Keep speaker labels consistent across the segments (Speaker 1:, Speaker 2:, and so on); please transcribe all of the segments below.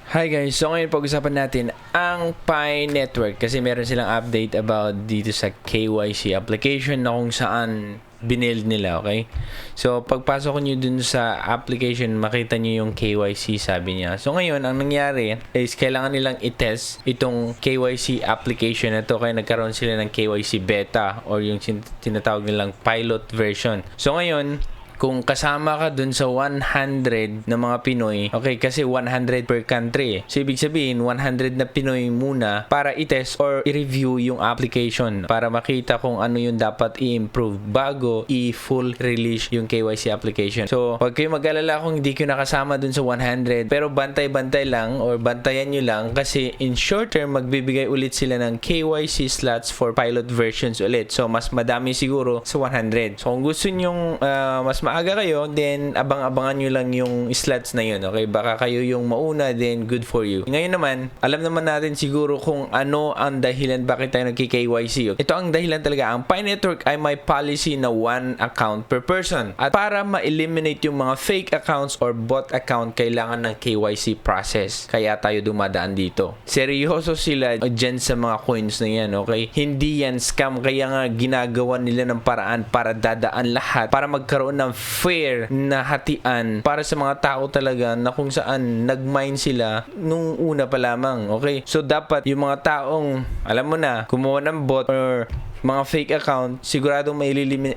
Speaker 1: Hi guys, so ngayon pag-usapan natin ang Pi Network kasi meron silang update about dito sa KYC application na kung saan binild nila, okay? So pagpasok nyo dun sa application, makita nyo yung KYC sabi niya. So ngayon, ang nangyari is kailangan nilang i-test itong KYC application na to kaya nagkaroon sila ng KYC beta or yung tinatawag nilang pilot version. So ngayon, kung kasama ka dun sa 100 na mga Pinoy, okay, kasi 100 per country. So, ibig sabihin, 100 na Pinoy muna para i-test or i-review yung application para makita kung ano yung dapat i-improve bago i-full release yung KYC application. So, huwag kayo mag-alala kung hindi kayo nakasama dun sa 100, pero bantay-bantay lang or bantayan nyo lang kasi in short term, magbibigay ulit sila ng KYC slots for pilot versions ulit. So, mas madami siguro sa 100. So, kung gusto nyong mas maaga kayo, then abang-abangan nyo lang yung slots na yun, okay? Baka kayo yung mauna, then good for you. Ngayon naman, alam naman natin siguro kung ano ang dahilan bakit tayo nagki-KYC. Ito ang dahilan talaga. Ang Pi Network ay may policy na 1 account per person. At para ma-eliminate yung mga fake accounts or bot account, kailangan ng KYC process. Kaya tayo dumadaan dito. Seryoso sila dyan sa mga coins na yan, okay? Hindi yan scam, kaya nga ginagawa nila ng paraan para dadaan lahat, para magkaroon ng fair na hatian para sa mga tao talaga na kung saan nag-mine sila nung una pa lamang, okay? So, dapat yung mga taong, alam mo na, kumuha ng bot or mga fake account, siguradong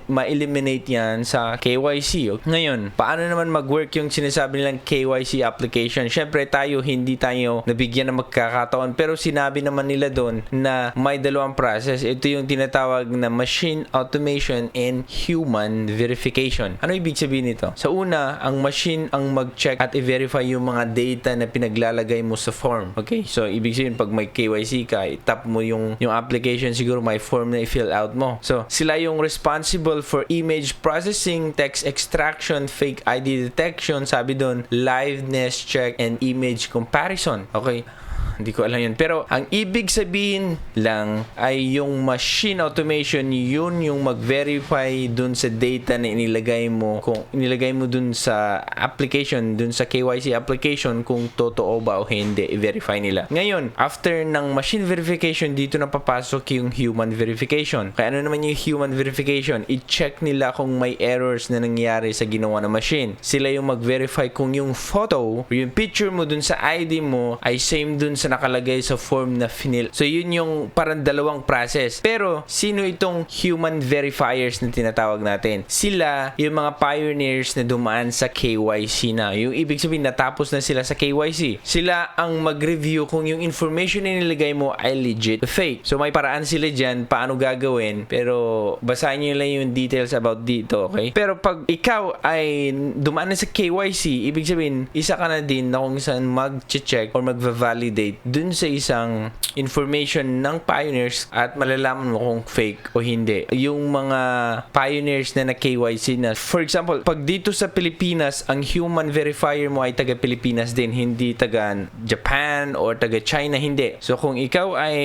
Speaker 1: ma-eliminate yan sa KYC. Ngayon, paano naman mag-work yung sinasabi nilang KYC application? Syempre hindi tayo nabigyan ng magkakataon, pero sinabi naman nila doon na may dalawang process. Ito yung tinatawag na machine automation and human verification. Ano ibig sabihin nito? Sa una, ang machine ang mag-check at i-verify yung mga data na pinaglalagay mo sa form. Okay? So, ibig sabihin, pag may KYC ka, itap mo yung application, siguro may form na fill out mo. So, sila yung responsible for image processing, text extraction, fake ID detection, sabi doon, liveness check, and image comparison. Okay? Hindi ko alam yun. Pero, ang ibig sabihin lang ay yung machine automation, yun yung mag-verify dun sa data na inilagay mo. Kung inilagay mo dun sa application, dun sa KYC application, kung totoo ba o hindi, i-verify nila. Ngayon, after ng machine verification, dito na papasok yung human verification. Kaya ano naman yung human verification? I-check nila kung may errors na nangyari sa ginawa ng machine. Sila yung mag-verify kung yung photo, yung picture mo dun sa ID mo ay same dun sa nakalagay sa form na finil. So, yun yung parang dalawang process. Pero, sino itong human verifiers na tinatawag natin? Sila, yung mga pioneers na dumaan sa KYC na. Yung ibig sabihin, natapos na sila sa KYC. Sila ang mag-review kung yung information na nilagay mo ay legit o fake. So, may paraan sila dyan, paano gagawin. Pero, basahin nyo lang yung details about dito, okay? Pero, pag ikaw ay dumaan na sa KYC, ibig sabihin, isa ka na din na kung saan mag-check or mag-validate dun sa isang information ng pioneers at malalaman mo kung fake o hindi. Yung mga pioneers na KYC na, for example, pag dito sa Pilipinas, ang human verifier mo ay taga Pilipinas din, hindi taga Japan or taga China, hindi. So, kung ikaw ay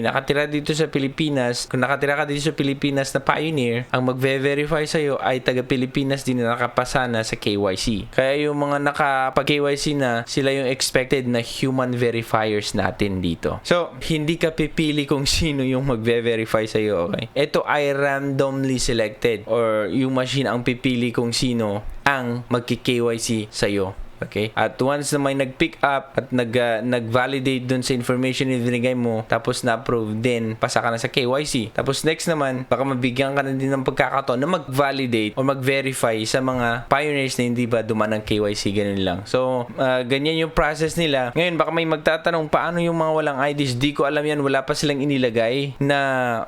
Speaker 1: nakatira dito sa Pilipinas, kung nakatira ka dito sa Pilipinas na pioneer, ang magve-verify sa'yo ay taga Pilipinas din na nakapasa na sa KYC. Kaya yung mga nakapag-KYC na, sila yung expected na human verifiers natin dito. So, hindi ka pipili kung sino yung magve-verify sa'yo, okay? Ito ay randomly selected or yung machine ang pipili kung sino ang magki-KYC sa'yo. Okay? At once na may nag-pick up at nag-validate dun sa information na binigay mo, tapos na-approve, then pasa ka na sa KYC. Tapos next naman, baka mabigyan ka na din ng pagkakataon na mag-validate o mag-verify sa mga pioneers na hindi ba dumaan ng KYC, ganun lang. So, ganyan yung process nila. Ngayon, baka may magtatanong, paano yung mga walang IDs? Di ko alam yan, wala pa silang inilagay na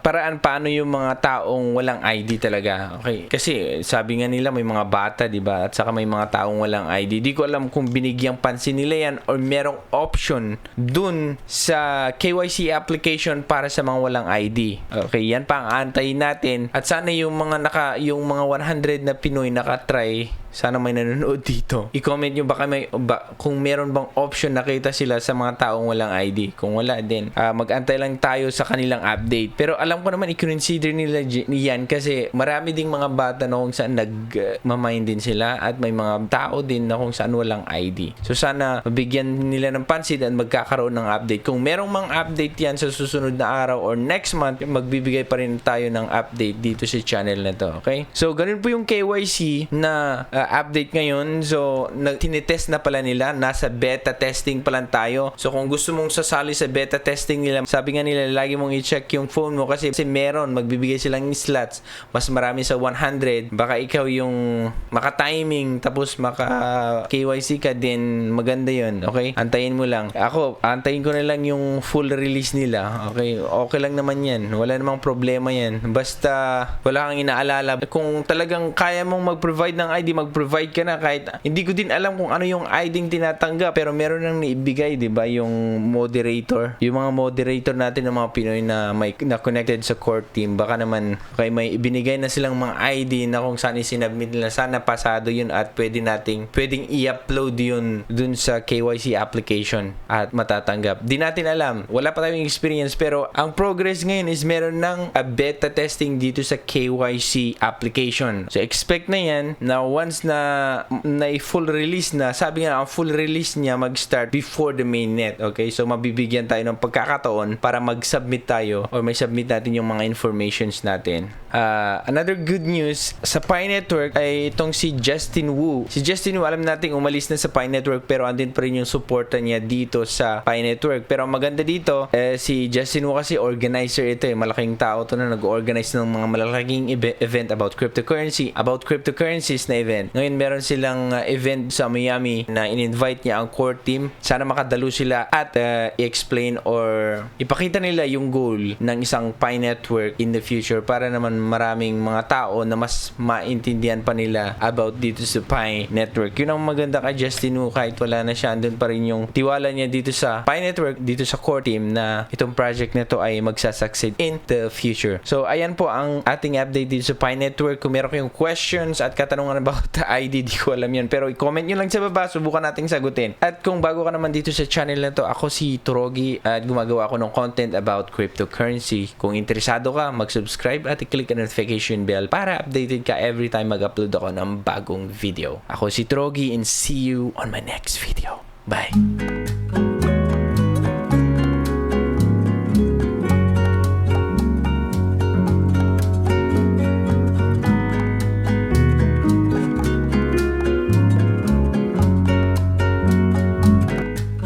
Speaker 1: paraan paano yung mga taong walang ID talaga. Okay? Kasi, sabi nga nila, may mga bata, diba? At saka may mga taong walang ID. Di ko alam kung binigyang pansin nila yan or merong option dun sa KYC application para sa mga walang ID. Okay, yan pa ang antayin natin. At sana yung mga 100 na Pinoy nakatry sana may nanonood dito. I-comment nyo kung meron bang option nakita sila sa mga taong walang ID. Kung wala din, mag-antay lang tayo sa kanilang update. Pero alam ko naman i-consider nila yan kasi marami ding mga bata na kung saan nagmamind din sila at may mga tao din na kung saan walang ID. So sana mabigyan nila ng pansin at magkakaroon ng update. Kung merong mga update yan sa susunod na araw or next month, magbibigay pa rin tayo ng update dito sa channel na to. Okay? So ganun po yung KYC na update ngayon. So tinitest na pala nila. Nasa beta testing pa lang tayo. So kung gusto mong sasali sa beta testing nila, sabi nga nila lagi mong i-check yung phone mo kasi meron, magbibigay silang slots. Mas marami sa 100. Baka ikaw yung maka-timing tapos maka-KYC ka din. Maganda yun. Okay? Antayin mo lang. Ako, antayin ko na lang yung full release nila. Okay? Okay lang naman yan. Wala namang problema yan. Basta wala kang inaalala. Kung talagang kaya mong mag-provide ng ID, mag-provide ka na kahit hindi ko din alam kung ano yung ID tinatanggap pero meron nang naibigay, 'di ba? Yung moderator. Yung mga moderator natin ng mga Pinoy na na connected sa core team. Baka naman may ibinigay na silang mga ID na kung saan isinabmit nila. Sana pasado yun at pwedeng i-upload yun dun sa KYC application at matatanggap. Di natin alam. Wala pa tayong experience pero ang progress ngayon is meron ng beta testing dito sa KYC application. So expect na yan na once na full release na, sabi nga ang full release niya mag-start before the mainnet. Okay? So mabibigyan tayo ng pagkakataon para mag-submit tayo or may submit natin yung mga informations natin. Another good news sa Pi Network ay itong si Justin Wu. Si Justin Wu, alam natin umalis na sa Pi Network pero andin pa rin yung suporta niya dito sa Pi Network. Pero ang maganda dito, si Justin Wu kasi organizer ito eh. Malaking tao to na nag-organize ng mga malaking event about cryptocurrencies na event. Ngayon meron silang event sa Miami na in-invite niya ang core team. Sana makadalo sila at i-explain or ipakita nila yung goal ng isang Pi Network in the future para naman maraming mga tao na mas maintindihan pa nila about dito sa Pi Network. Yun ang maganda kay Justin Wu, kahit wala na siya, andun pa rin yung tiwala niya dito sa Pi Network, dito sa core team na itong project na to ay magsasucceed in the future. So ayan po ang ating update dito sa Pi Network. Kung meron kayong questions at katanungan about the ID, di ko alam yan, pero i-comment nyo lang sa baba, subukan nating sagutin. At kung bago ka naman dito sa channel na to, ako si Turogi at gumagawa ako ng content about cryptocurrency. Kung interesado ka, mag-subscribe at i-click ang notification bell para updated ka every time mag-upload ako ng bagong video. Ako si Turogi and see you on my next video. Bye!